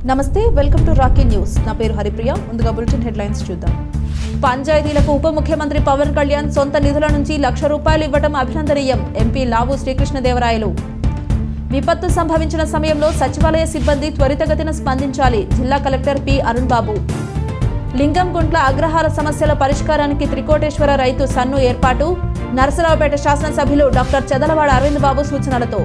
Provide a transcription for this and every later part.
నమస్తే, welcome to Rocky news. నా పేరు హరిప్రియ. ముందుగా బులెటిన్ హెడ్లైన్స్ చూద్దాం. పంచాయతీలకు ఉప ముఖ్యమంత్రి పవన్ కళ్యాణ్ సొంత నిధుల నుంచి ₹1,00,000 ఇవ్వడం అభినందనీయం. ఎంపీ లావు శ్రీకృష్ణదేవరాయలు. విపత్తు సంభవించిన సమయంలో సచివాలయ సిబ్బంది త్వరితగతిన స్పందించాలి. జిల్లా కలెక్టర్ పి అరుణ్ బాబు. లింగంగుంట్ల అగ్రహార సమస్యల పరిష్కారానికి త్రికోటేశ్వర రైతు సన్ను ఏర్పాటు. నరసరావుపేట శాసనసభ్యులు డాక్టర్ చెదలవాడ అరవింద్ బాబు సూచనలతో.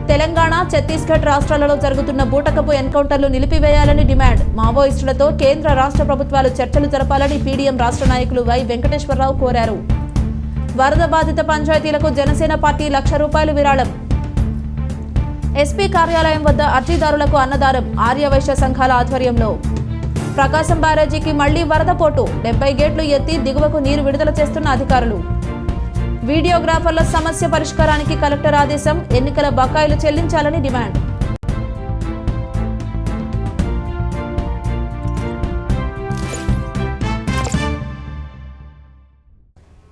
తెలంగాణ, ఛత్తీస్గఢ్ రాష్ట్రాలలో జరుగుతున్న బూటకపు ఎన్కౌంటర్లు నిలిపివేయాలని డిమాండ్. మావోయిస్టులతో కేంద్ర రాష్ట్ర ప్రభుత్వాలు చర్చలు జరపాలని పీడీఎం రాష్ట్ర నాయకులు వై వెంకటేశ్వరరావు కోరారు. వరద బాధిత పంచాయతీలకు జనసేన పార్టీ ₹1,00,000 విరాళం. ఎస్పీ కార్యాలయం వద్ద అర్జీదారులకు అన్నదానం. ఆర్యవైశ్య సంఘాల ఆధ్వర్యంలో. ప్రకాశం బ్యారేజీకి మళ్లీ వరద పోటు. 70 గేట్లు ఎత్తి దిగువకు నీరు విడుదల చేస్తున్న అధికారులు. వీడియోగ్రాఫర్ల సమస్య పరిష్కారానికి కలెక్టర్ ఆదేశం. ఎన్నికల బకాయిలు చెల్లించాలని డిమాండ్.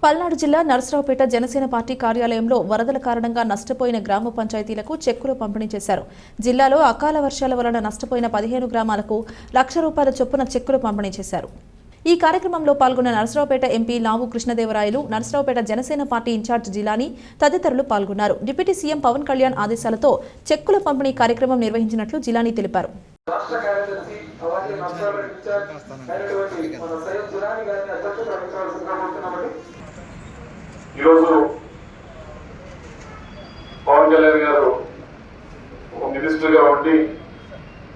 పల్నాడు జిల్లా నరసరావుపేట జనసేన పార్టీ కార్యాలయంలో వరదల కారణంగా నష్టపోయిన గ్రామ పంచాయతీలకు చెక్కులు పంపిణీ చేశారు. జిల్లాలో అకాల వర్షాల వలన నష్టపోయిన 15 గ్రామాలకు ₹1,00,000 చొప్పున చెక్కులు పంపిణీ చేశారు. ఈ కార్యక్రమంలో పాల్గొన్న నరసరావుపేట ఎంపీ లావు కృష్ణదేవరాయలు, నరసరావుపేట జనసేన పార్టీ ఇన్ఛార్జ్ జిలాని తదితరులు పాల్గొన్నారు. డిప్యూటీ సీఎం పవన్ కళ్యాణ్ ఆదేశాలతో చెక్కుల పంపిణీ కార్యక్రమం నిర్వహించినట్లు జిలాని తెలిపారు. ఈరోజు పవన్ కళ్యాణ్ గారు ఒక మినిస్టర్ గా ఉండి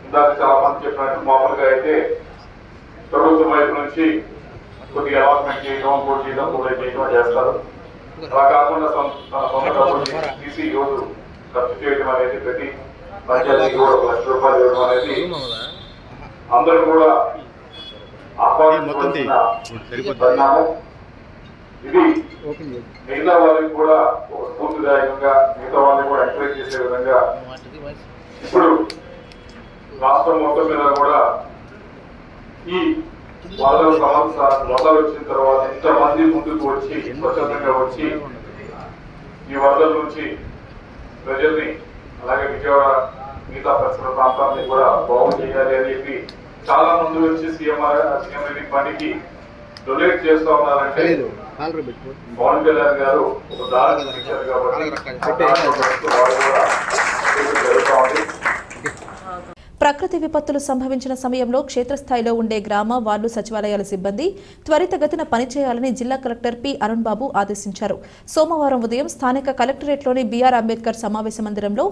ఇందాక చాలా మంది చెప్పినట్టు మామూలుగా అయితే ప్రభుత్వం వైపు నుంచి కొద్దిగా అలాట్మెంట్ చేయడం, పోటీ చేయడం, ప్రొవైడ్ చేయడం చేస్తారు. అలా కాకుండా తన సొంత డబ్బులు తీసి ఈరోజు ఖర్చు చేయడం అనేది, ప్రతి పంచాయతీకి కూడా ₹1,00,000 ఇవ్వడం అనేది అందరూ కూడా ఆహ్వానించవలసిన పరిణామం. ఇది మిగతా వాళ్ళకి కూడా ఒక స్ఫూర్తిదాయకంగా, మిగతా వాళ్ళని కూడా ఎంకరేజ్ చేసే విధంగా ఇప్పుడు రాష్ట్రం మొత్తం మీద కూడా ఈ వరదలు వచ్చిన తర్వాత ఇంతమంది ముందుకు వచ్చి స్వచ్ఛందంగా వచ్చి ఈ వరదల నుంచి ప్రజల్ని, అలాగే విజయవాడ మిగతా పరిసర ప్రాంతాన్ని కూడా బాగు చేయాలి అని చెప్పి చాలా మంది వచ్చి సీఎం రిలీఫ్ ఫండ్కి డొనేట్ చేస్తా ఉన్నారంటే పవన్ కళ్యాణ్ గారు ఒక దారి ఇచ్చారు కాబట్టి. ప్రకృతి విపత్తులు సంభవించిన సమయంలో క్షేత్రస్థాయిలో ఉండే గ్రామ, వార్డు సచివాలయాల సిబ్బంది త్వరితగతిన పనిచేయాలని జిల్లా కలెక్టర్ పి అరుణ్ బాబు ఆదేశించారు. సోమవారం ఉదయం స్థానిక కలెక్టరేట్లోని బీఆర్ అంబేద్కర్ సమావేశ మందిరంలో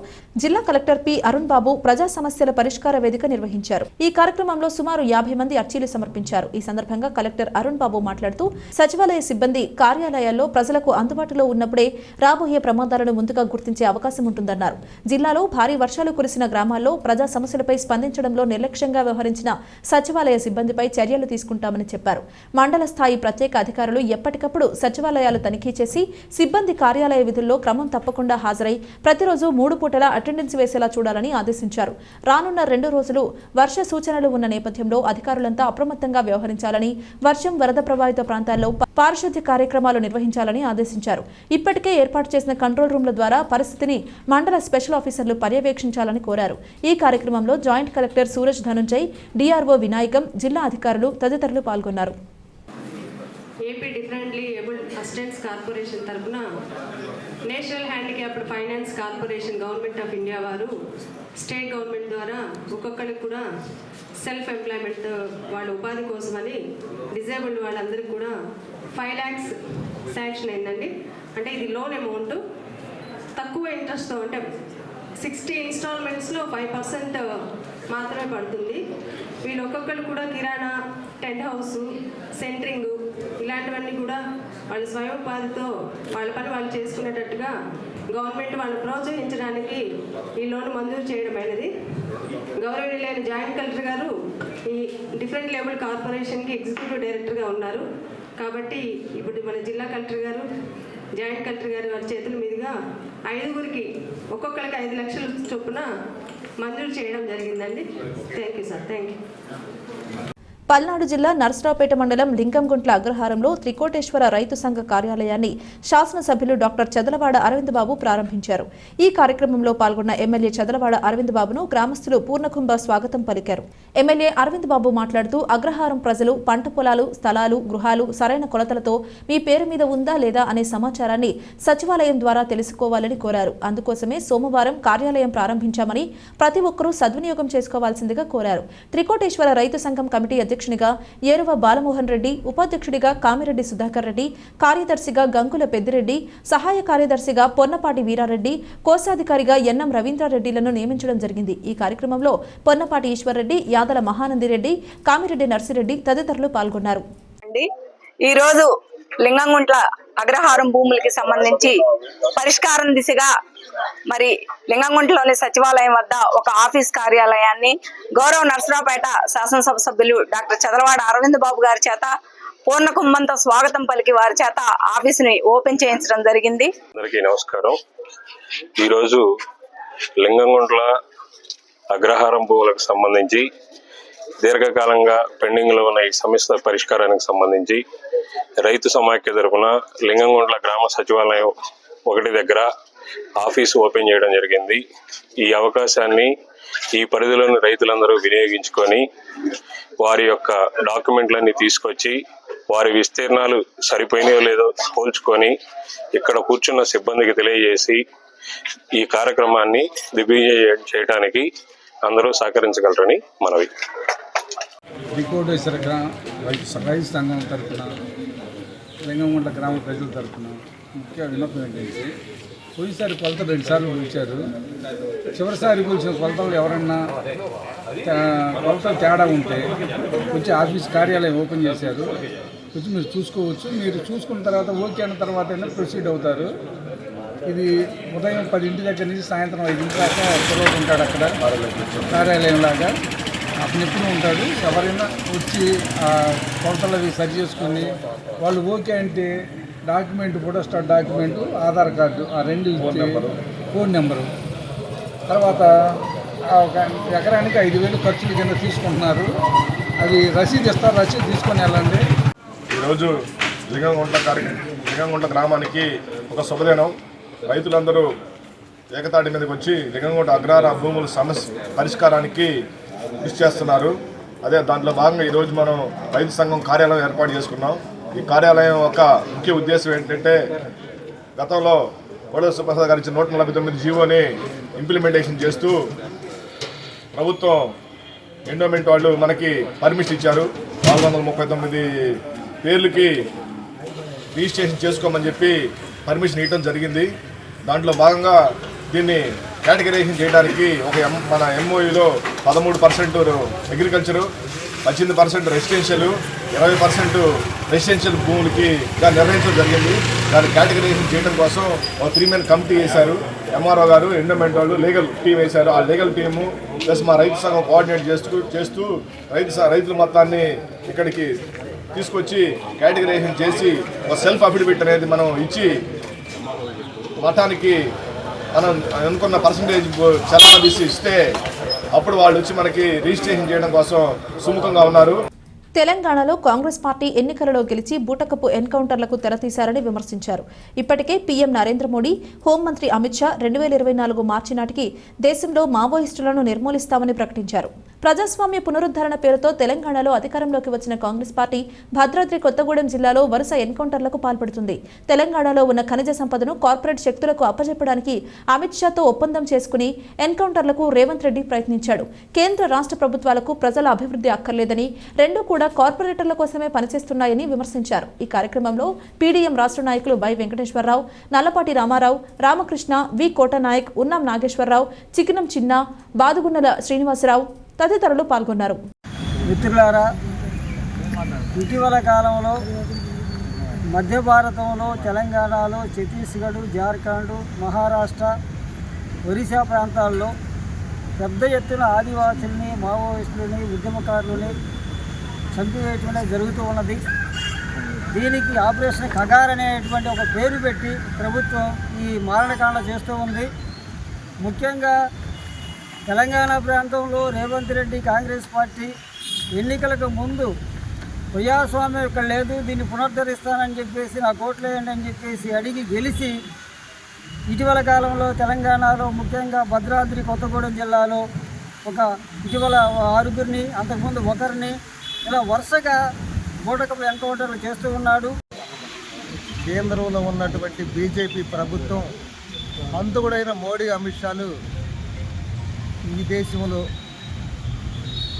జిల్లా కలెక్టర్ పి అరుణ్ బాబు ప్రజా సమస్యల పరిష్కార వేదిక నిర్వహించారు. ఈ కార్యక్రమంలో సుమారు 50 మంది అర్జీలు సమర్పించారు. ఈ సందర్భంగా కలెక్టర్ అరుణ్ బాబు మాట్లాడుతూ, సచివాలయ సిబ్బంది కార్యాలయాల్లో ప్రజలకు అందుబాటులో ఉన్నప్పుడే రాబోయే ప్రమాదాలను ముందుగా గుర్తించే అవకాశం ఉంటుందన్నారు. జిల్లాలో భారీ వర్షాలు కురిసిన గ్రామాల్లో ప్రజా సమస్యలపై స్పందించడంలో నిర్లక్ష్యంగా వ్యవహరించిన సచివాలయ సిబ్బందిపై చర్యలు తీసుకుంటామని చెప్పారు. మండల స్థాయి ప్రత్యేక అధికారులు ఎప్పటికప్పుడు సచివాలయాలు తనిఖీ చేసి సిబ్బంది కార్యాలయ విధుల్లో క్రమం తప్పకుండా హాజరై ప్రతిరోజు 3 పూటల అటెండెన్స్ వేసేలా చూడాలని ఆదేశించారు. రానున్న 2 రోజులు వర్ష సూచనలు ఉన్న నేపథ్యంలో అధికారులంతా అప్రమత్తంగా వ్యవహరించాలని, వర్షం, వరద ప్రభావిత ప్రాంతాల్లో పారిశుద్ధ్య కార్యక్రమాలు నిర్వహించాలని ఆదేశించారు. ఇప్పటికే ఏర్పాటు చేసిన కంట్రోల్ రూమ్ల ద్వారా పరిస్థితిని మండల స్పెషల్ ఆఫీసర్లు పర్యవేక్షించాలని కోరారు. ఈ కార్యక్రమంలో joint collector Suraj Dhanunjay, DRO Vinayakam, జిల్లా అధికారులు తదితరులు పాల్గొన్నారు. AP differently abled assistants corporation తరఫున national handicapped finance corporation government of India వారు స్టేట్ గవర్నమెంట్ ద్వారా ఒక్కొక్కరికి కూడా సెల్ఫ్ ఎంప్లాయ్మెంట్ వాళ్ళ ఉపాధి కోసమని డిజేబుల్డ్ వాళ్ళందరికీ కూడా 5 lakhs శాంక్షన్ అయిందండి. అంటే ఇది లోన్ అమౌంట్ తక్కువ ఇంట్రెస్ట్తో, అంటే 60 ఇన్స్టాల్మెంట్స్లో 5% మాత్రమే పడుతుంది. వీళ్ళు ఒక్కొక్కరు కూడా కిరాణా, టెంట్ హౌస్, సెంటరింగ్ ఇలాంటివన్నీ కూడా వాళ్ళ స్వయం ఉపాధితో వాళ్ళ పని వాళ్ళు చేసుకునేటట్టుగా గవర్నమెంట్ వాళ్ళని ప్రోత్సహించడానికి ఈ లోన్ మంజూరు చేయడం అనేది. గౌరవనీయులైన జాయింట్ కలెక్టర్ గారు ఈ డిఫరెంట్ లేబుల్ కార్పొరేషన్కి ఎగ్జిక్యూటివ్ డైరెక్టర్గా ఉన్నారు. కాబట్టి ఇప్పుడు మన జిల్లా కలెక్టర్ గారు, జాయింట్ కలెక్టర్ గారి వారి చేతుల మీదుగా 5గురికి ఒక్కొక్కరికి 5 లక్షల చొప్పున మంజూరు చేయడం జరిగిందండి. Thank you sir. Thank you. Palnadu జిల్లా నర్సరావుపేట మండలం లింగంగుంట్ల అగ్రహారంలో త్రికోటేశ్వర రైతు సంఘ కార్యాలయాన్ని శాసనసభ్యులు డాక్టర్ చదలవాడ అరవింద్ బాబు ప్రారంభించారు. ఈ కార్యక్రమంలో పాల్గొన్న ఎమ్మెల్యే చదలవాడ అరవింద్ బాబును గ్రామస్తులు పూర్ణకుంభ స్వాగతం పలికారు. ఎమ్మెల్యే అరవింద్ బాబు మాట్లాడుతూ అగ్రహారం ప్రజలు పంట పొలాలు, స్థలాలు, గృహాలు సరైన కొలతలతో మీ పేరు మీద ఉందా లేదా అనే సమాచారాన్ని సచివాలయం ద్వారా తెలుసుకోవాలని కోరారు. అందుకోసమే సోమవారం కార్యాలయం ప్రారంభించామని ప్రతి ఒక్కరూ సద్వినియోగం చేసుకోవాల్సిందిగా కోరారు. త్రికోటేశ్వర రైతు సంఘం కమిటీ అధ్యక్షునిగా ఏరువ బాలమోహన్ రెడ్డి, ఉపాధ్యక్షుడిగా కామిరెడ్డి సుధాకర్ రెడ్డి, కార్యదర్శిగా గంకుల పెద్దిరెడ్డి, సహాయ కార్యదర్శిగా పొన్నపాటి వీరారెడ్డి, కోశాధికారిగా ఎన్నం రవీంద్రారెడ్డిలను నియమించడం జరిగింది. ఈ కార్యక్రమంలో పొన్నపాటి ఈశ్వర్రెడ్డి, యాదల మహానందిరెడ్డి, కామిరెడ్డి నర్సిరెడ్డి తదితరులు పాల్గొన్నారు. ఈ రోజు లింగంగుంట్ల అగ్రహారం భూములకి సంబంధించి పరిష్కారం దిశగా మరి లింగంగుంట్లలోని సచివాలయం వద్ద ఒక ఆఫీస్ కార్యాలయాన్ని గౌరవ నర్సరావుపేట శాసనసభ సభ్యులు డాక్టర్ చదలవాడ అరవింద్ బాబు గారి చేత పూర్ణకుంభంతో స్వాగతం పలికి వారి చేత ఆఫీసుని ఓపెన్ చేయించడం జరిగింది. అందరికీ నమస్కారం. ఈరోజు లింగంగుంట్ల అగ్రహారం భూములకు సంబంధించి దీర్ఘకాలంగా పెండింగ్ లో ఉన్న ఈ సమస్య పరిష్కారానికి సంబంధించి రైతు సమాఖ్య తరపున లింగంగుంట్ల గ్రామ సచివాలయం 1 దగ్గర ఆఫీసు ఓపెన్ చేయడం జరిగింది. ఈ అవకాశాన్ని ఈ పరిధిలోని రైతులందరూ వినియోగించుకొని వారి యొక్క డాక్యుమెంట్లన్నీ తీసుకొచ్చి వారి విస్తీర్ణాలు సరిపోయినాయో లేదో పోల్చుకొని ఇక్కడ కూర్చున్న సిబ్బందికి తెలియజేసి ఈ కార్యక్రమాన్ని దిగ్విజయం చేయడానికి అందరూ సహకరించగలరని మనవి. త్రికోటేశ్వర రైతు సంఘం తరఫున లింగంగుంట్ల గ్రామ ప్రజల తరఫున ముఖ్య విన్నపం ఏంటంటే పోయినసారి కొలతలు 2 సార్లు పిలిచారు. చివరిసారి పిలిచిన కొలతలు ఎవరన్నా కొలతలు తేడా ఉంటే కొంచెం ఆఫీస్ కార్యాలయం ఓపెన్ చేశారు. కొంచెం మీరు చూసుకోవచ్చు. మీరు చూసుకున్న తర్వాత ఓకే అన్న తర్వాత ప్రొసీడ్ అవుతారు. ఇది ఉదయం 10 దగ్గర నుంచి సాయంత్రం 5 దాకా పిల్లలు ఉంటాడు అక్కడ కార్యాలయం లాగా అతను ఎప్పుడు ఉంటాడు. ఎవరైనా వచ్చి కొలతలు అవి సరి చేసుకొని వాళ్ళు ఓకే అంటే document photostat document, Aadhaar card, ఆ 2 ఫోన్ నెంబరు, తర్వాత ఒక ఎకరానికి 5,000 ఖర్చుల కింద తీసుకుంటున్నారు. అది రసీదు ఇస్తారు. రసీదు తీసుకొని వెళ్ళండి. ఈరోజు లింగంగుంట్ల గ్రామానికి ఒక శుభదినం. రైతులందరూ ఏకతాటి మీదకి వచ్చి లింగంగుంట్ల అగ్రహార భూముల సమస్య పరిష్కారానికి కృషి చేస్తున్నారు. అదే దాంట్లో భాగంగా ఈరోజు మనం రైతు సంఘం కార్యాలయం ఏర్పాటు చేసుకున్నాం. ఈ కార్యాలయం యొక్క ముఖ్య ఉద్దేశం ఏంటంటే గతంలో వడోదర సుప్రసాద్ గారు ఇచ్చిన 149 జీవోని ఇంప్లిమెంటేషన్ చేస్తూ ప్రభుత్వం ఎండోమెంట్ వాళ్ళు మనకి పర్మిషన్ ఇచ్చారు. 439 పేర్లకి రిజిస్ట్రేషన్ చేసుకోమని చెప్పి పర్మిషన్ ఇవ్వడం జరిగింది. దాంట్లో భాగంగా దీన్ని కేటగరైజేషన్ చేయడానికి మన ఎంఓయూలో 13% అగ్రికల్చరు, 18% రెసిడెన్షియల్, 20% రెసిడెన్షియల్ భూములకి నిర్ణయించడం జరిగింది. దాన్ని కేటగరైజేషన్ చేయడం కోసం ఒక 3 మెన్ కమిటీ వేశారు. ఎంఆర్ఓ గారు, ఎండోమెంట్ వాళ్ళు లీగల్ టీం వేశారు. ఆ లీగల్ టీము ప్లస్ మా రైతు సంఘం కోఆర్డినేట్ చేస్తూ రైతుల మొత్తాన్ని ఇక్కడికి తీసుకొచ్చి కేటగరైజేషన్ చేసి ఒక సెల్ఫ్ అఫిడవిట్ అనేది మనం ఇచ్చి మఠానికి మనం అనుకున్న పర్సంటేజ్ చలానా తీసి ఇస్తే అప్పుడు వాళ్ళు వచ్చి మనకి రిజిస్ట్రేషన్ చేయడం కోసం సుముఖంగా ఉన్నారు. తెలంగాణలో కాంగ్రెస్ పార్టీ ఎన్నికలలో గెలిచి బూటకపు ఎన్కౌంటర్లకు తెరతీశారని విమర్శించారు. ఇప్పటికే పీఎం నరేంద్ర మోడీ, హోంమంత్రి అమిత్ షా 2024 మార్చి నాటికి దేశంలో మావోయిస్టులను నిర్మూలిస్తామని ప్రకటించారు. ప్రజాస్వామ్య పునరుద్ధరణ పేరుతో తెలంగాణలో అధికారంలోకి వచ్చిన కాంగ్రెస్ పార్టీ భద్రాద్రి కొత్తగూడెం జిల్లాలో వరుస ఎన్కౌంటర్లకు పాల్పడుతుంది. తెలంగాణలో ఉన్న ఖనిజ సంపదను కార్పొరేట్ శక్తులకు అప్పజెప్పడానికి అమిత్ షాతో ఒప్పందం చేసుకుని ఎన్కౌంటర్లకు రేవంత్ రెడ్డి ప్రయత్నించాడు. కేంద్ర రాష్ట్ర ప్రభుత్వాలకు ప్రజల అభివృద్ధి అక్కర్లేదని, రెండూ కూడా కార్పొరేటర్ల కోసమే పనిచేస్తున్నాయని విమర్శించారు. ఈ కార్యక్రమంలో పీడీఎం రాష్ట్ర నాయకులు బై వెంకటేశ్వరరావు, నల్లపాటి రామారావు, రామకృష్ణ, వి కోటనాయక్, ఉన్నాం నాగేశ్వరరావు, చికినం చిన్న, బాదుగున్నల శ్రీనివాసరావు తదితరులు పాల్గొన్నారు. మిత్రులారా, ఇటీవల కాలంలో మధ్య భారతంలో తెలంగాణలో, ఛత్తీస్గఢ్, జార్ఖండ్, మహారాష్ట్ర, ఒరిస్సా ప్రాంతాల్లో పెద్ద ఎత్తున ఆదివాసుల్ని, మావోయిస్టులని, ఉద్యమకారులని చంపివేయటం జరుగుతూ ఉన్నది. దీనికి ఆపరేషన్ కగార్ అనేటువంటి ఒక పేరు పెట్టి ప్రభుత్వం ఈ మారణకాండ చేస్తూ ఉంది. ముఖ్యంగా తెలంగాణ ప్రాంతంలో రేవంత్ రెడ్డి కాంగ్రెస్ పార్టీ ఎన్నికలకు ముందు ప్రజాస్వామ్యం ఇక్కడ లేదు, దీన్ని పునరుద్ధరిస్తానని చెప్పేసి నాకు ఓట్లు వేయండి అని చెప్పేసి అడిగి గెలిచి ఇటీవల కాలంలో తెలంగాణలో ముఖ్యంగా భద్రాద్రి కొత్తగూడెం జిల్లాలో ఇటీవల 6గురిని, అంతకుముందు ఒకరిని ఇలా వరుసగా బూటకపు ఎన్కౌంటర్లు చేస్తూ ఉన్నాడు. కేంద్రంలో ఉన్నటువంటి బీజేపీ ప్రభుత్వం హంతకుడైన మోడీ అమిత్ షాలు ఈ దేశంలో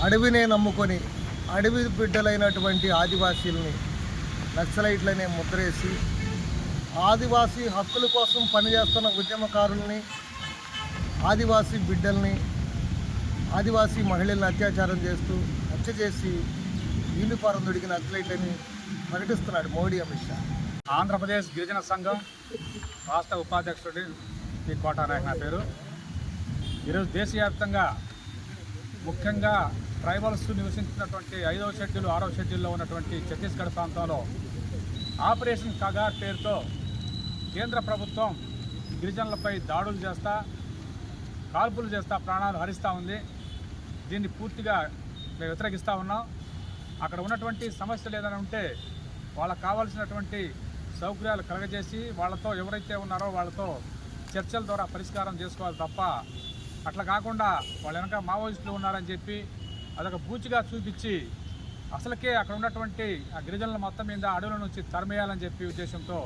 అడవినే నమ్ముకొని అడవి బిడ్డలైనటువంటి ఆదివాసీలని నక్సలైట్లనే ముద్రేసి ఆదివాసీ హక్కుల కోసం పనిచేస్తున్న ఉద్యమకారుల్ని, ఆదివాసీ బిడ్డల్ని, ఆదివాసీ మహిళల్ని అత్యాచారం చేస్తూ హత్య చేసి యూనిఫారం దొడికి నక్సలైట్లని ప్రకటిస్తున్నాడు మోడీ అమిత్ షా. ఆంధ్రప్రదేశ్ గిరిజన సంఘం రాష్ట్ర ఉపాధ్యక్షుడి శ్రీ కోటా నాయక్ నా పేరు. ఈరోజు దేశవ్యాప్తంగా ముఖ్యంగా ట్రైబల్స్ నివసించినటువంటి 5వ షెడ్యూల్ 6వ షెడ్యూల్లో ఉన్నటువంటి ఛత్తీస్గఢ్ ప్రాంతంలో ఆపరేషన్ కగార్ పేరుతో కేంద్ర ప్రభుత్వం గిరిజనులపై దాడులు చేస్తా, కాల్పులు చేస్తా, ప్రాణాలు హరిస్తూ ఉంది. దీన్ని పూర్తిగా మేము వ్యతిరేకిస్తూ ఉన్నాం. అక్కడ ఉన్నటువంటి సమస్యలు ఏదైనా ఉంటే వాళ్ళకు కావాల్సినటువంటి సౌకర్యాలు కలగజేసి వాళ్ళతో ఎవరైతే ఉన్నారో వాళ్ళతో చర్చల ద్వారా పరిష్కారం చేసుకోవాలి తప్ప అట్లా కాకుండా వాళ్ళ వెనక మావోయిస్టులు ఉన్నారని చెప్పి అదొక బూచిగా చూపించి అసలుకే అక్కడ ఉన్నటువంటి ఆ గిరిజనుల మొత్తం మీద అడవుల నుంచి తరిమేయాలని చెప్పి ఉద్దేశంతో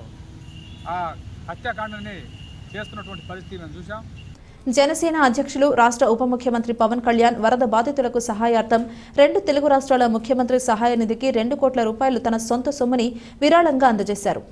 ఆ హత్యాకాండని చేస్తున్నటువంటి పరిస్థితి మేము చూసాం. జనసేన అధ్యక్షులు రాష్ట్ర ఉప ముఖ్యమంత్రి పవన్ కళ్యాణ్ వరద బాధితులకు సహాయార్థం 2 తెలుగు రాష్ట్రాల ముఖ్యమంత్రి సహాయ నిధికి 2 కోట్ల రూపాయలు తన సొంత సొమ్ముని విరాళంగా అందజేశారు.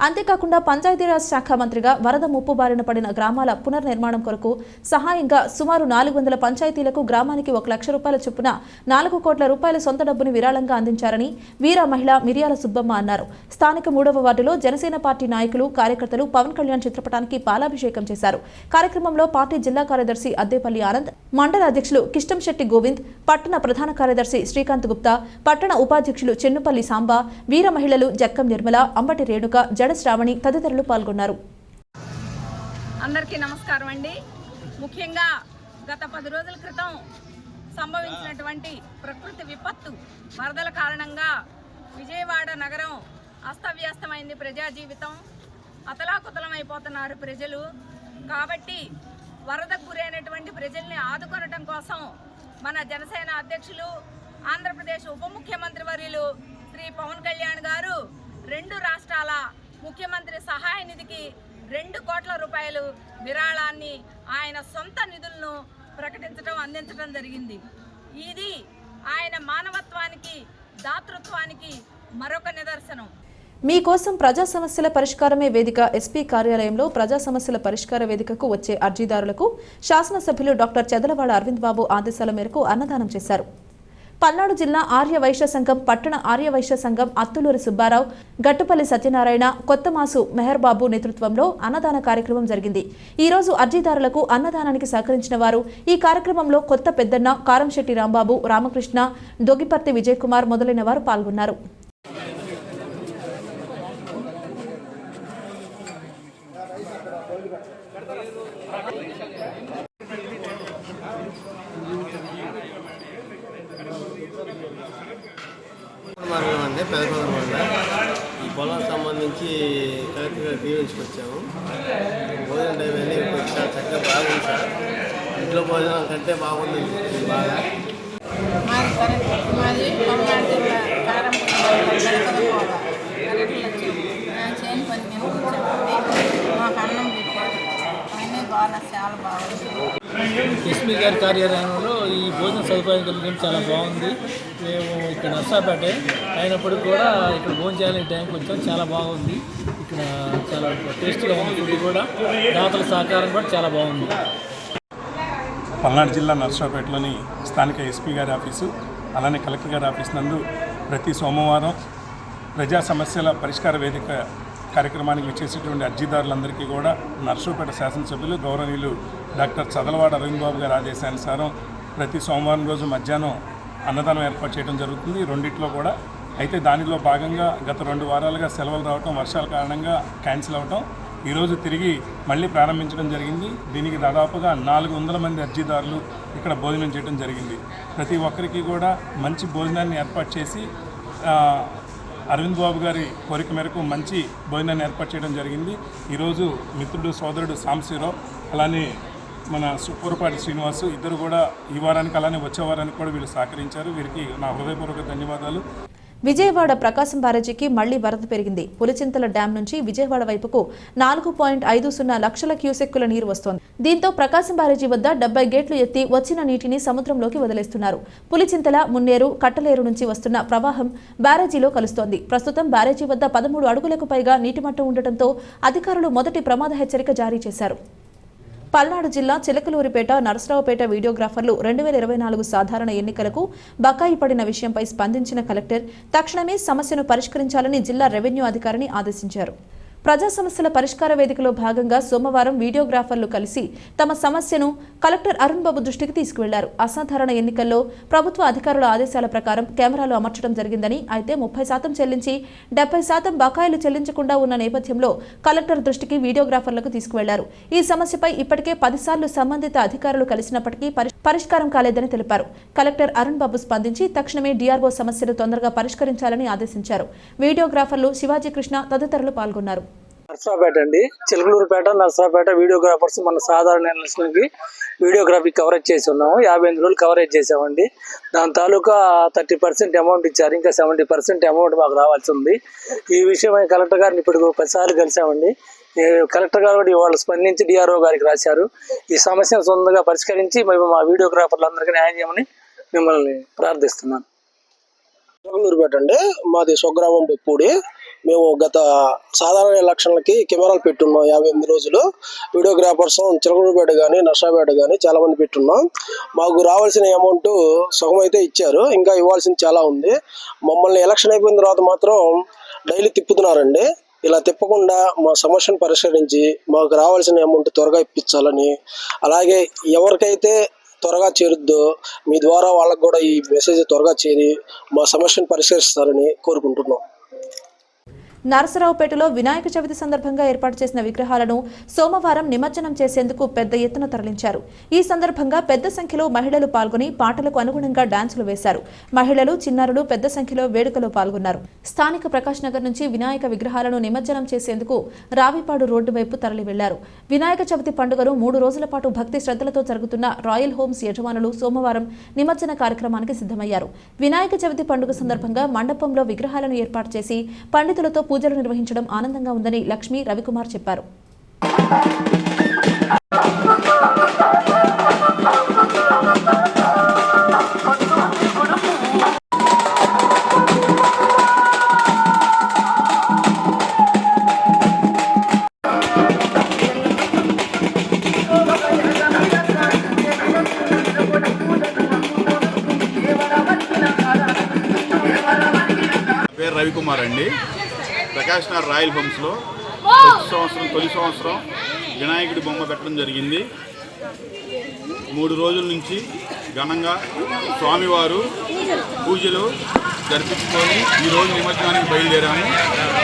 అంతేకాకుండా పంచాయతీరాజ్ శాఖ మంత్రిగా వరద ముప్పు బారిన పడిన గ్రామాల పునర్నిర్మాణం కొరకు సహాయంగా సుమారు 400 పంచాయతీలకు గ్రామానికి 1 లక్ష రూపాయల చొప్పున 4 కోట్ల రూపాయల సొంత డబ్బుని విరాళంగా అందించారని వీర మహిళ మిరియాల సుబ్బమ్మ అన్నారు. స్థానిక 3వ వార్డులో జనసేన పార్టీ నాయకులు, కార్యకర్తలు పవన్ కళ్యాణ్ చిత్రపటానికి పాలాభిషేకం చేశారు. కార్యక్రమంలో పార్టీ జిల్లా కార్యదర్శి అద్దేపల్లి ఆనంద్, మండల అధ్యక్షులు కిష్టంశెట్టి గోవింద్, పట్టణ ప్రధాన కార్యదర్శి శ్రీకాంత్ గుప్తా, పట్టణ ఉపాధ్యక్షులు చెన్నుపల్లి సాంబా, వీర మహిళలు జక్కం నిర్మల, అంబటి రేణుక, శ్రావణి తదితరులు పాల్గొన్నారు. అందరికీ నమస్కారం అండి. ముఖ్యంగా గత 10 రోజుల క్రితం సంభవించినటువంటి ప్రకృతి విపత్తు వరదల కారణంగా విజయవాడ నగరం అస్తవ్యస్తమైంది. ప్రజా జీవితం అతలాకుతలమైపోతున్నారు ప్రజలు. కాబట్టి వరదకు గురైనటువంటి ప్రజల్ని ఆదుకొనటం కోసం మన జనసేన అధ్యక్షులు, ఆంధ్రప్రదేశ్ ఉప ముఖ్యమంత్రి వర్యులు శ్రీ పవన్ కళ్యాణ్ గారు 2 రాష్ట్రాల ముఖ్యమంత్రి సహాయ నిధికి 2 కోట్ల రూపాయలు విరాళాన్ని ఆయన సొంత నిధులను అందించడం జరిగింది. ఇది ఆయన మానవత్వానికి, దాతృత్వానికి మరొక నిదర్శనం. మీకోసం ప్రజా సమస్యల పరిష్కారమే వేదిక ఎస్పీ కార్యాలయంలో ప్రజా సమస్యల పరిష్కార వేదికకు వచ్చే అర్జీదారులకు శాసనసభ్యులు డాక్టర్ చెదలవాడ అరవింద్ బాబు ఆదేశాల మేరకు అన్నదానం చేశారు. పల్నాడు జిల్లా ఆర్య వైశ్య సంఘం, పట్టణ ఆర్య వైశ్య సంఘం అత్తులూరి సుబ్బారావు, గట్టుపల్లి సత్యనారాయణ, కొత్తమాసు మెహర్ బాబు నేతృత్వంలో అన్నదాన కార్యక్రమం జరిగింది. ఈ రోజు అర్జీదారులకు అన్నదానానికి సహకరించిన వారు ఈ కార్యక్రమంలో కొత్త పెద్దన్న, కారంశెట్టి రాంబాబు, రామకృష్ణ, దొగిపర్తి విజయ్ కుమార్ మొదలైన వారు పాల్గొన్నారు. అంటే పెదకొండ ఈ పొలం సంబంధించి కలెక్టర్గా దీవించుకొచ్చాము. భోజనం టైం వెళ్ళి చాలా చక్కగా బాగుంది సార్. ఇంట్లో భోజనం కంటే బాగుంది బాగా. మాది పల్నాడు జిల్లా చేను పని మేము కూర్చోబెట్టి మాకు అన్నం పెట్టారు. అన్నీ బాగా చాలా బాగుంది. ఎస్పీ గారి కార్యాలయంలో ఈ భోజన సదుపాయం కలిగడం చాలా బాగుంది. మేము ఇక్కడ నర్సాపేట అయినప్పటికీ కూడా ఇక్కడ భోజనం చేయాలని టైం కొంచెం చాలా బాగుంది. ఇక్కడ చాలా టేస్ట్గా ఉంది. ఫుడ్ కూడా దాతల సహకారం కూడా చాలా బాగుంది. పల్నాడు జిల్లా నర్సాపేటలోని స్థానిక ఎస్పీ గారి ఆఫీసు, అలానే కలెక్టర్ గారి ఆఫీస్ నందు ప్రతి సోమవారం ప్రజా సమస్యల పరిష్కార వేదిక కార్యక్రమానికి విచ్చేసేటువంటి అర్జీదారులందరికీ కూడా నర్సాపేట శాసనసభ్యులు గౌరవనీయులు డాక్టర్ చదలవాడ అరవింద్ బాబు గారి ఆదేశానుసారం ప్రతి సోమవారం రోజు మధ్యాహ్నం అన్నదానం ఏర్పాటు చేయడం జరుగుతుంది. రెండిట్లో కూడా అయితే దానిలో భాగంగా గత 2 వారాలుగా సెలవులు రావటం, వర్షాల కారణంగా క్యాన్సిల్ అవ్వటం, ఈరోజు తిరిగి మళ్ళీ ప్రారంభించడం జరిగింది. దీనికి దాదాపుగా 400 మంది అర్జీదారులు ఇక్కడ భోజనం చేయడం జరిగింది. ప్రతి ఒక్కరికి కూడా మంచి భోజనాన్ని ఏర్పాటు చేసి అరవింద్ బాబు గారి కోరిక మేరకు మంచి భోజనాన్ని ఏర్పాటు చేయడం జరిగింది. ఈరోజు మిత్రుడు సోదరుడు సాంశీరావు అలానే మన పూరపాటి శ్రీనివాసు ఇద్దరు కూడా ఈ వారానికి అలానే వచ్చే వారానికి కూడా వీళ్ళు సహకరించారు. వీరికి నా హృదయపూర్వక ధన్యవాదాలు. విజయవాడ ప్రకాశం బ్యారేజీకి మళ్లీ వరద పెరిగింది. పులిచింతల డ్యాం నుంచి విజయవాడ వైపుకు 4.50 లక్షల క్యూసెక్కుల నీరు వస్తోంది. దీంతో ప్రకాశం బ్యారేజీ వద్ద 70 గేట్లు ఎత్తి వచ్చిన నీటిని సముద్రంలోకి వదిలేస్తున్నారు. పులిచింతల, మున్నేరు, కట్టలేరు నుంచి వస్తున్న ప్రవాహం బ్యారేజీలో కలుస్తోంది. ప్రస్తుతం బ్యారేజీ వద్ద 13 అడుగులకు పైగా నీటిమట్టం ఉండటంతో అధికారులు మొదటి ప్రమాద హెచ్చరిక జారీ చేశారు. పల్నాడు జిల్లా చిలకలూరిపేట, నరసరావుపేట వీడియోగ్రాఫర్లు 2024 సాధారణ ఎన్నికలకు బకాయి పడిన విషయంపై స్పందించిన కలెక్టర్ తక్షణమే సమస్యను పరిష్కరించాలని జిల్లా రెవెన్యూ అధికారిని ఆదేశించారు. ప్రజా సమస్యల పరిష్కార వేదికలో భాగంగా సోమవారం వీడియోగ్రాఫర్లు కలిసి తమ సమస్యను కలెక్టర్ అరుణ్ బాబు దృష్టికి తీసుకువెళ్లారు. అసాధారణ ఎన్నికల్లో ప్రభుత్వ అధికారుల ఆదేశాల ప్రకారం కెమెరాలు అమర్చడం జరిగిందని, అయితే 30% చెల్లించి 70% బకాయిలు చెల్లించకుండా ఉన్న నేపథ్యంలో కలెక్టర్ దృష్టికి వీడియోగ్రాఫర్లకు తీసుకువెళ్లారు. ఈ సమస్యపై ఇప్పటికే 10 సార్లు సంబంధిత అధికారులు కలిసినప్పటికీ పరిష్కారం కాలేదని తెలిపారు. కలెక్టర్ అరుణ్ బాబు స్పందించి తక్షణమే డీఆర్ఓ సమస్యను తొందరగా పరిష్కరించాలని ఆదేశించారు. వీడియోగ్రాఫర్లు శివాజీ కృష్ణ తదితరులు పాల్గొన్నారు. నర్సరావుపేట అండి, చిలకలూరుపేట, నర్సరావుపేట వీడియోగ్రాఫర్స్ మన సాధారణ ఎలక్షన్కి వీడియోగ్రఫీ కవరేజ్ చేసి ఉన్నాము. 58 రోజులు కవరేజ్ చేసామండి. దాని తాలూకా 30% అమౌంట్ ఇచ్చారు. ఇంకా 70% అమౌంట్ మాకు రావాల్సి ఉంది. ఈ విషయమై కలెక్టర్ గారిని ఇప్పుడు 10 సార్లు కలిసామండి. కలెక్టర్ గారు కూడా ఇవాళ స్పందించి డిఆర్ఓ గారికి రాశారు. ఈ సమస్యను సొంతంగా పరిష్కరించి మేము మా వీడియోగ్రాఫర్లందరికీ న్యాయం చేయమని మిమ్మల్ని ప్రార్థిస్తున్నాను. చిలకలూరుపేట అండి, మాది స్వగ్రామం బొప్పూడి. మేము గత సాధారణ ఎలక్షన్లకి కెమెరాలు పెట్టున్నాం 58 రోజులు. వీడియోగ్రాఫర్స్ చిలకలూరుపేట కానీ నర్సరావుపేట కానీ చాలా మంది పెట్టున్నాం. మాకు రావాల్సిన అమౌంట్ సగం అయితే ఇచ్చారు, ఇంకా ఇవ్వాల్సింది చాలా ఉంది. మమ్మల్ని ఎలక్షన్ అయిపోయిన తర్వాత మాత్రం డైలీ తిప్పుతున్నారండి. ఇలా తిప్పకుండా మా సమస్యను పరిష్కరించి మాకు రావాల్సిన అమౌంట్ త్వరగా ఇప్పించాలని, అలాగే ఎవరికైతే త్వరగా చేరుద్దో మీ ద్వారా వాళ్ళకు కూడా ఈ మెసేజ్ త్వరగా చేరి మా సమస్యను పరిష్కరిస్తారని కోరుకుంటున్నాం. నరసరావుపేటలో వినాయక చవితి సందర్భంగా ఏర్పాటు చేసిన విగ్రహాలను సోమవారం నిమజ్జనం చేసేందుకు పెద్ద ఎత్తున తరలించారు. ఈ సందర్భంగా పెద్ద సంఖ్యలో మహిళలు పాల్గొని పాటలకు అనుగుణంగా డాన్సులు వేశారు. మహిళలు, చిన్నారులు పెద్ద సంఖ్యలో వేడుకలో పాల్గొన్నారు. స్థానిక ప్రకాష్ నగర్ నుంచి వినాయక విగ్రహాలను నిమజ్జనం చేసేందుకు రావిపాడు రోడ్డు వైపు తరలి వెళ్లారు. వినాయక చవితి పండుగను 3 రోజుల పాటు భక్తి శ్రద్ధలతో జరుగుతున్న రాయల్ హోమ్స్ యజమానులు సోమవారం నిమజ్జన కార్యక్రమానికి సిద్ధమయ్యారు. వినాయక చవితి పండుగ సందర్భంగా మండపంలో విగ్రహాలను ఏర్పాటు చేసి పండితులతో పూజలు నిర్వహించడం ఆనందంగా ఉందని లక్ష్మీ, రవికుమార్ చెప్పారు. పేరు రవికుమార్ అండి. ప్రకాష్ నగర్ రాయల్ హోమ్స్లో తొలి సంవత్సరం వినాయకుడి బొమ్మ పెట్టడం జరిగింది. 3 రోజుల నుంచి ఘనంగా స్వామివారు పూజలు జరిపించుకొని ఈరోజు నిమజ్జనానికి బయలుదేరాము.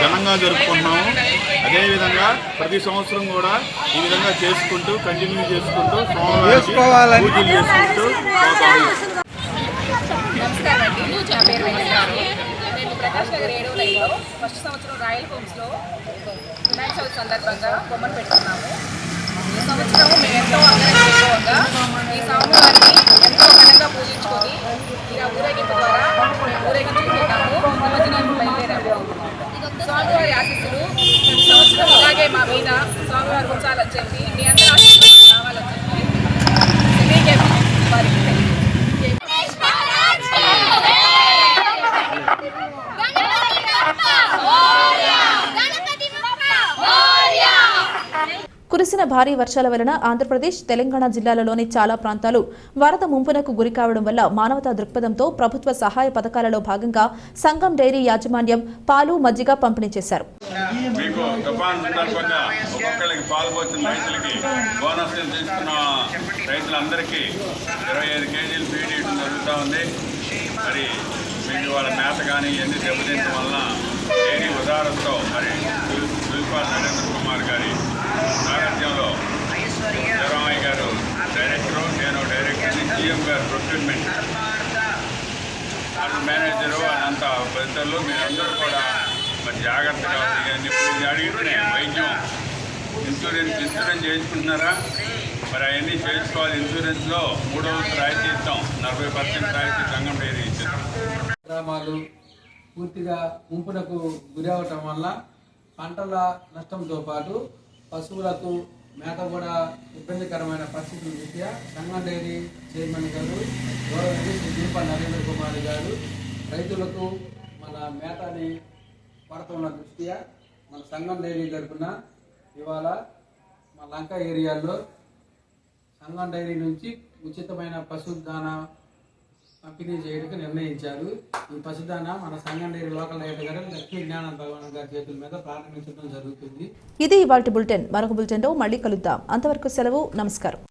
ఘనంగా జరుపుకుంటున్నాము. అదేవిధంగా ప్రతి సంవత్సరం కూడా ఈ విధంగా చేసుకుంటూ కంటిన్యూ చేసుకుంటూ స్వామివారికి పూజలు చేసుకుంటూ ప్రకాష్ నగర్ 7వ లైన్లో ఫస్ట్ సంవత్సరం రాయల్ హోమ్స్లో వినాయక చవితి సందర్భంగా బొమ్మను పెట్టుకున్నాము. ఈ సంవత్సరం మేము ఎంతో అంగరంగ ఈ స్వామివారిని ఎంతో ఘనంగా పూజించుకొని ఇలా ఊరేగింపు ద్వారా మేము ఊరేగించుకుంటున్నాము. నిమజ్జనానికి బయలుదేరాము. స్వామివారి ఆశీస్సులు ప్రతి సంవత్సరం ఇలాగే మా మీద స్వామివారి ఉంచాలని చెప్పి మీ అందరూ ఆశీస్సులు కావాలని చెప్పి మీకే వారికి కురిసిన భారీ వర్షాల వలన ఆంధ్రప్రదేశ్, తెలంగాణ జిల్లాలలోని చాలా ప్రాంతాలు వరద ముంపునకు గురికావడం వల్ల మానవతా దృక్పథంతో ప్రభుత్వ సహాయ పథకాలలో భాగంగా సంఘం డైరీ యాజమాన్యం పాలు, మజ్జిగ పంపిణీ చేశారు. వాళ్ళ మేత కానీ ఇవన్నీ దెబ్బతించడం వలన డైరీ ఉదాహరణతో మరి నరేంద్ర కుమార్ గారి సీఎం గారు ప్రొక్యూర్మెంట్ అది మేనేజరు అదంతా పెద్దలు మీరందరూ కూడా మరి జాగ్రత్తగా మీరు అడిగితే వైద్యం ఇన్సూరెన్స్ చేయించుకుంటున్నారా? మరి అవన్నీ చేయించుకోవాలి. ఇన్సూరెన్స్లో 3వ రాయితీ ఇస్తాం, 40% రాయితీ సంఘం డైరీ ఇచ్చాం. గ్రామాలు పూర్తిగా ముంపునకు గురవటం వల్ల పంటల నష్టంతో పాటు పశువులకు మేత కూడా ఇబ్బందికరమైన పరిస్థితుల దృష్ట్యా సంఘం డైరీ చైర్మన్ గారు గౌరవ దీప నరేంద్ర కుమార్ గారు రైతులకు మన మేతని పడుతున్న దృష్ట్యా మన సంఘం డైరీ తరఫున ఇవాళ మా లంక ఏరియాలో సంఘం డైరీ నుంచి ఉచితమైన పశుదాన పంపిణీ చేయడానికి నిర్ణయించారు. ఈ పశుదాన మన సంఘం డైరీ లోకల్ డైరెక్టర్ గారు లక్ష్మీ జ్ఞానం భగవాన్ గారి చేతుల మీద ప్రారంభించడం జరుగుతుంది. ఇది ఇవాల్టి బులెటిన్. మరొక బులెటిన్లో మళ్ళీ కలుద్దాం. అంతవరకు సెలవు. నమస్కారం.